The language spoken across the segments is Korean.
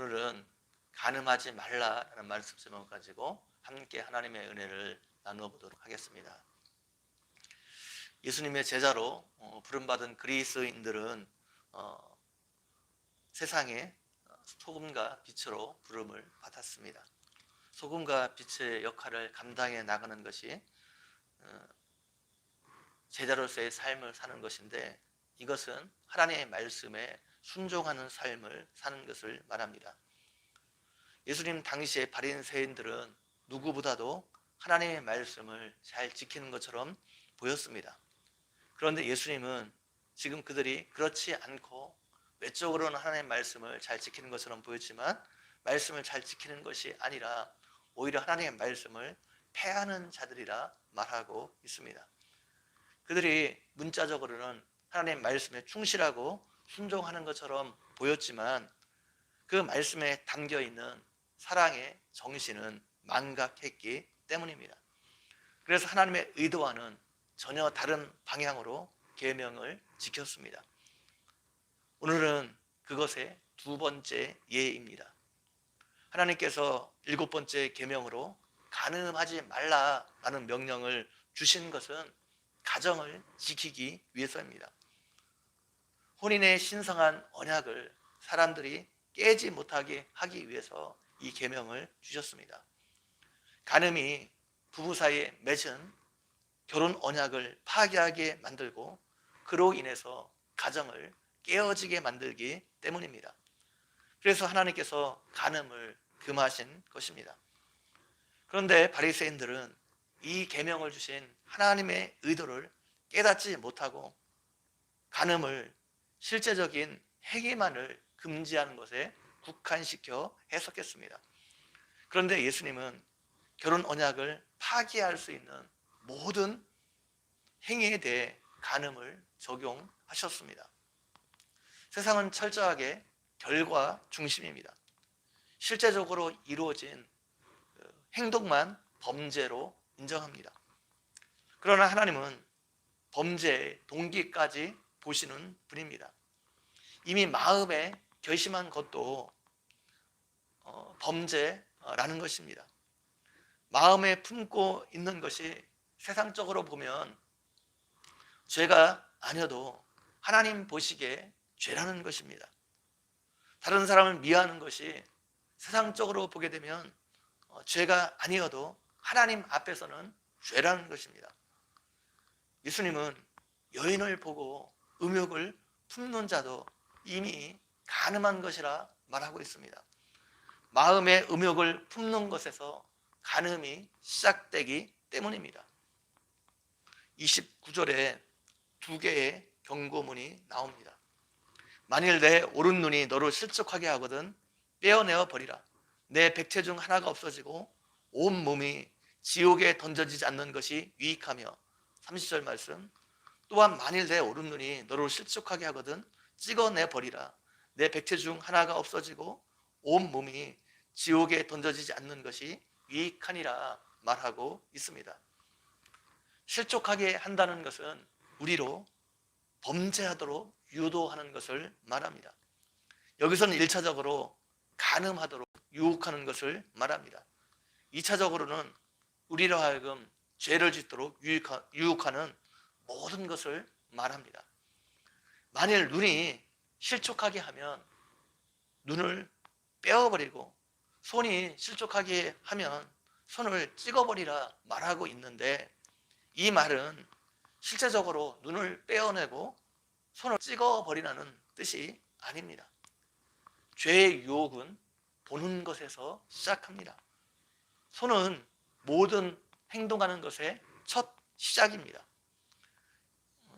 오늘은 간음하지 말라라는 말씀 제목을 가지고 함께 하나님의 은혜를 나누어 보도록 하겠습니다. 예수님의 제자로 부름받은 그리스도인들은 세상의 소금과 빛으로 부름을 받았습니다. 소금과 빛의 역할을 감당해 나가는 것이 제자로서의 삶을 사는 것인데, 이것은 하나님의 말씀에 순종하는 삶을 사는 것을 말합니다. 예수님 당시의 바리새인들은 누구보다도 하나님의 말씀을 잘 지키는 것처럼 보였습니다. 그런데 예수님은 지금 그들이 그렇지 않고 외적으로는 하나님의 말씀을 잘 지키는 것처럼 보였지만 말씀을 잘 지키는 것이 아니라 오히려 하나님의 말씀을 폐하는 자들이라 말하고 있습니다. 그들이 문자적으로는 하나님의 말씀에 충실하고 순종하는 것처럼 보였지만 그 말씀에 담겨있는 사랑의 정신은 망각했기 때문입니다. 그래서 하나님의 의도와는 전혀 다른 방향으로 계명을 지켰습니다. 오늘은 그것의 두 번째 예입니다. 하나님께서 7번째 계명으로 간음하지 말라라는 명령을 주신 것은 가정을 지키기 위해서입니다. 혼인의 신성한 언약을 사람들이 깨지 못하게 하기 위해서 이 계명을 주셨습니다. 간음이 부부 사이에 맺은 결혼 언약을 파괴하게 만들고 그로 인해서 가정을 깨어지게 만들기 때문입니다. 그래서 하나님께서 간음을 금하신 것입니다. 그런데 바리새인들은 이 계명을 주신 하나님의 의도를 깨닫지 못하고 간음을 실제적인 행위만을 금지하는 것에 국한시켜 해석했습니다. 그런데 예수님은 결혼 언약을 파기할 수 있는 모든 행위에 대해 간음을 적용하셨습니다. 세상은 철저하게 결과 중심입니다. 실제적으로 이루어진 행동만 범죄로 인정합니다. 그러나 하나님은 범죄의 동기까지 보시는 분입니다. 이미 마음에 결심한 것도 범죄라는 것입니다. 마음에 품고 있는 것이 세상적으로 보면 죄가 아니어도 하나님 보시기에 죄라는 것입니다. 다른 사람을 미워하는 것이 세상적으로 보게 되면 죄가 아니어도 하나님 앞에서는 죄라는 것입니다. 예수님은 여인을 보고 음욕을 품는 자도 이미 간음한 것이라 말하고 있습니다. 마음의 음욕을 품는 것에서 간음이 시작되기 때문입니다. 29절에 두 개의 경고문이 나옵니다. 만일 내 오른눈이 너를 실족하게 하거든 빼어내어 버리라. 내 백체 중 하나가 없어지고 온 몸이 지옥에 던져지지 않는 것이 유익하며. 30절 말씀, 또한 만일 내 오른눈이 너를 실족하게 하거든 찍어내 버리라. 내 백체 중 하나가 없어지고 온 몸이 지옥에 던져지지 않는 것이 유익하니라 말하고 있습니다. 실족하게 한다는 것은 우리로 범죄하도록 유도하는 것을 말합니다. 여기서는 1차적으로 간음하도록 유혹하는 것을 말합니다. 2차적으로는 우리로 하여금 죄를 짓도록 유혹하는 모든 것을 말합니다. 만일 눈이 실족하게 하면 눈을 빼어버리고, 손이 실족하게 하면 손을 찍어버리라 말하고 있는데, 이 말은 실제적으로 눈을 빼어내고 손을 찍어버리라는 뜻이 아닙니다. 죄의 유혹은 보는 것에서 시작합니다. 손은 모든 행동하는 것의 첫 시작입니다.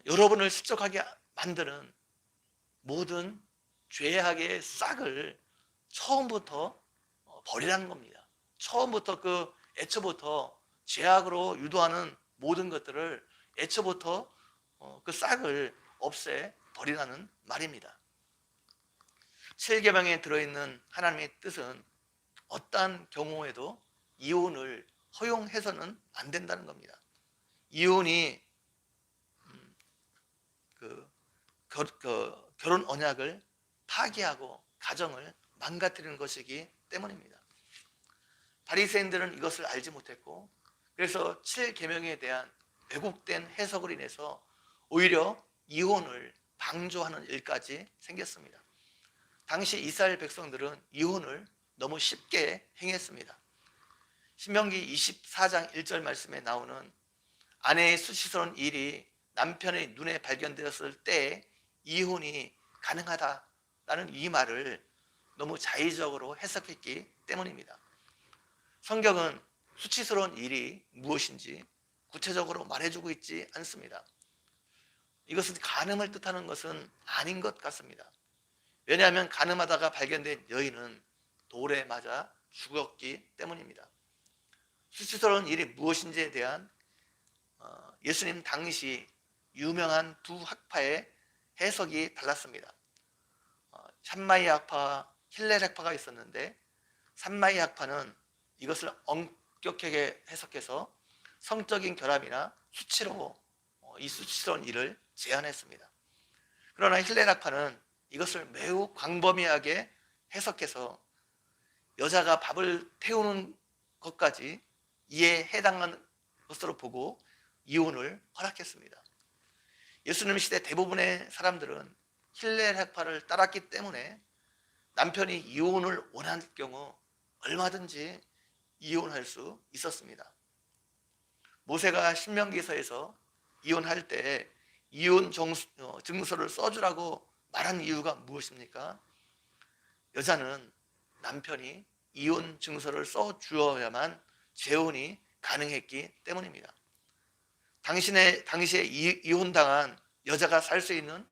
여러분을 실족하게 만드는 모든 죄악의 싹을 처음부터 버리라는 겁니다. 처음부터 애초부터 죄악으로 유도하는 모든 것들을 애초부터 그 싹을 없애 버리라는 말입니다. 7계명에 들어있는 하나님의 뜻은 어떠한 경우에도 이혼을 허용해서는 안 된다는 겁니다. 이혼이 결혼 언약을 파기하고 가정을 망가뜨리는 것이기 때문입니다. 바리새인들은 이것을 알지 못했고, 그래서 7계명에 대한 왜곡된 해석으로 인해서 오히려 이혼을 방조하는 일까지 생겼습니다. 당시 이스라엘 백성들은 이혼을 너무 쉽게 행했습니다. 신명기 24장 1절 말씀에 나오는 아내의 수치스러운 일이 남편의 눈에 발견되었을 때 이혼이 가능하다라는 이 말을 너무 자의적으로 해석했기 때문입니다. 성경은 수치스러운 일이 무엇인지 구체적으로 말해주고 있지 않습니다. 이것은 간음을 뜻하는 것은 아닌 것 같습니다. 왜냐하면 간음하다가 발견된 여인은 돌에 맞아 죽었기 때문입니다. 수치스러운 일이 무엇인지에 대한 예수님 당시 유명한 두 학파의 해석이 달랐습니다. 샴마이 학파와 힐렐 학파가 있었는데, 샴마이 학파는 이것을 엄격하게 해석해서 성적인 결함이나 수치로 이 수치스러운 일을 제한했습니다. 그러나 힐렐 학파는 이것을 매우 광범위하게 해석해서 여자가 밥을 태우는 것까지 이에 해당하는 것으로 보고 이혼을 허락했습니다. 예수님 시대 대부분의 사람들은 힐렐 학파를 따랐기 때문에 남편이 이혼을 원할 경우 얼마든지 이혼할 수 있었습니다. 모세가 신명기서에서 이혼할 때 이혼 증서를 써주라고 말한 이유가 무엇입니까? 여자는 남편이 이혼 증서를 써주어야만 재혼이 가능했기 때문입니다. 당시에 이혼당한 여자가 살 수 있는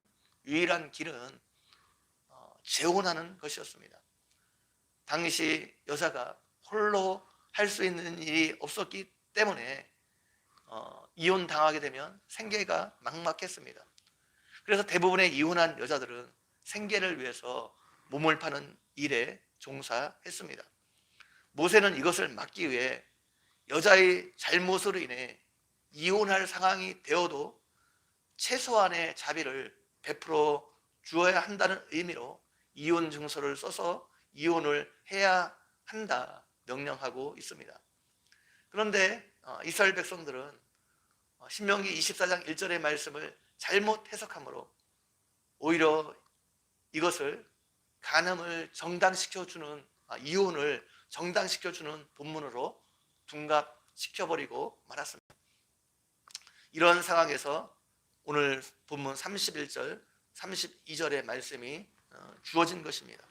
유일한 길은 재혼하는 것이었습니다. 당시 여자가 홀로 할 수 있는 일이 없었기 때문에 이혼당하게 되면 생계가 막막했습니다. 그래서 대부분의 이혼한 여자들은 생계를 위해서 몸을 파는 일에 종사했습니다. 모세는 이것을 막기 위해 여자의 잘못으로 인해 이혼할 상황이 되어도 최소한의 자비를 베풀어 주어야 한다는 의미로 이혼 증서를 써서 이혼을 해야 한다 명령하고 있습니다. 그런데 이스라엘 백성들은 신명기 24장 1절의 말씀을 잘못 해석하므로 오히려 이것을 간음을 정당시켜주는, 이혼을 정당시켜주는 본문으로 둔갑시켜버리고 말았습니다. 이런 상황에서 오늘 본문 31절, 32절의 말씀이 주어진 것입니다.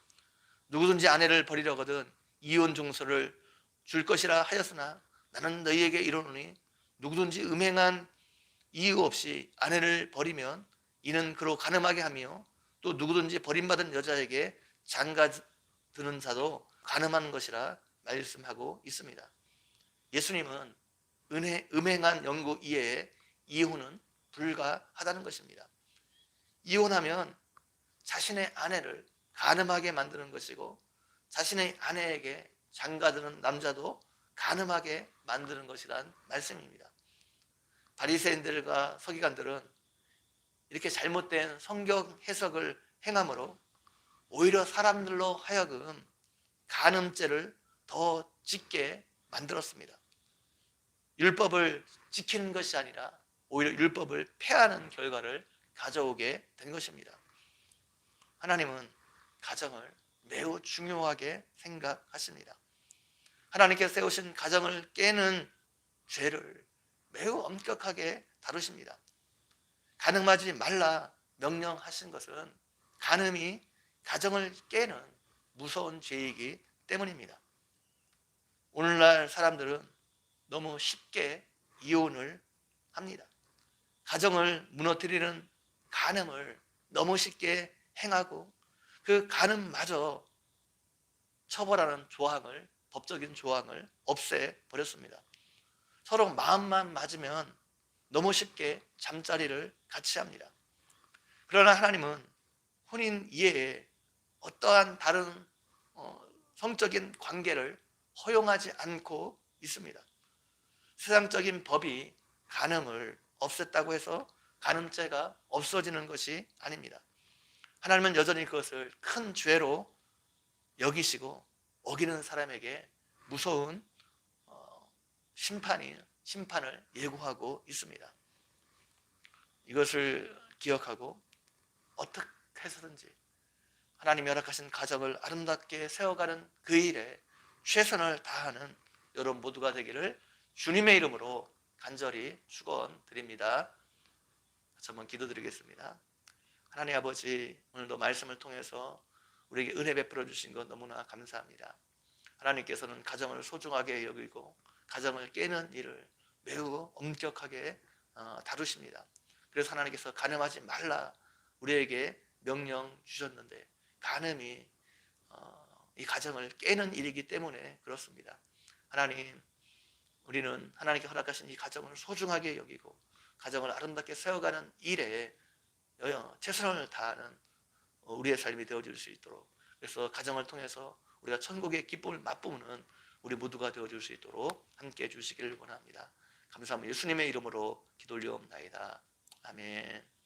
누구든지 아내를 버리려거든 이혼 증서를 줄 것이라 하였으나 나는 너희에게 이르노니 누구든지 음행한 이유 없이 아내를 버리면 이는 그로 간음하게 하며 또 누구든지 버림받은 여자에게 장가드는 자도 간음하는 것이라 말씀하고 있습니다. 예수님은 음행한 연고 이외에 이혼은 불가하다는 것입니다. 이혼하면 자신의 아내를 간음하게 만드는 것이고 자신의 아내에게 장가드는 남자도 간음하게 만드는 것이란 말씀입니다. 바리새인들과 서기관들은 이렇게 잘못된 성경 해석을 행함으로 오히려 사람들로 하여금 간음죄를 더 짓게 만들었습니다. 율법을 지키는 것이 아니라 오히려 율법을 폐하는 결과를 가져오게 된 것입니다. 하나님은 가정을 매우 중요하게 생각하십니다. 하나님께서 세우신 가정을 깨는 죄를 매우 엄격하게 다루십니다. 간음하지 말라 명령하신 것은 간음이 가정을 깨는 무서운 죄이기 때문입니다. 오늘날 사람들은 너무 쉽게 이혼을 합니다. 가정을 무너뜨리는 간음을 너무 쉽게 행하고 그 간음마저 처벌하는 조항을, 법적인 조항을 없애버렸습니다. 서로 마음만 맞으면 너무 쉽게 잠자리를 같이 합니다. 그러나 하나님은 혼인 이외에 어떠한 다른 성적인 관계를 허용하지 않고 있습니다. 세상적인 법이 간음을 없앴다고 해서 간음죄가 없어지는 것이 아닙니다. 하나님은 여전히 그것을 큰 죄로 여기시고 어기는 사람에게 무서운 심판을 예고하고 있습니다. 이것을 기억하고 어떻게 해서든지 하나님이 허락하신 가정을 아름답게 세워가는 그 일에 최선을 다하는 여러분 모두가 되기를 주님의 이름으로 간절히 축원드립니다. 같이 한번 기도드리겠습니다. 하나님 아버지, 오늘도 말씀을 통해서 우리에게 은혜 베풀어 주신 것 너무나 감사합니다. 하나님께서는 가정을 소중하게 여기고 가정을 깨는 일을 매우 엄격하게 다루십니다. 그래서 하나님께서 간음하지 말라 우리에게 명령 주셨는데 간음이 이 가정을 깨는 일이기 때문에 그렇습니다. 하나님, 우리는 하나님께 허락하신 이 가정을 소중하게 여기고 가정을 아름답게 세워가는 일에 최선을 다하는 우리의 삶이 되어질 수 있도록, 그래서 가정을 통해서 우리가 천국의 기쁨을 맛보는 우리 모두가 되어줄 수 있도록 함께 해주시기를 원합니다. 감사합니다. 예수님의 이름으로 기도 올리옵나이다. 아멘.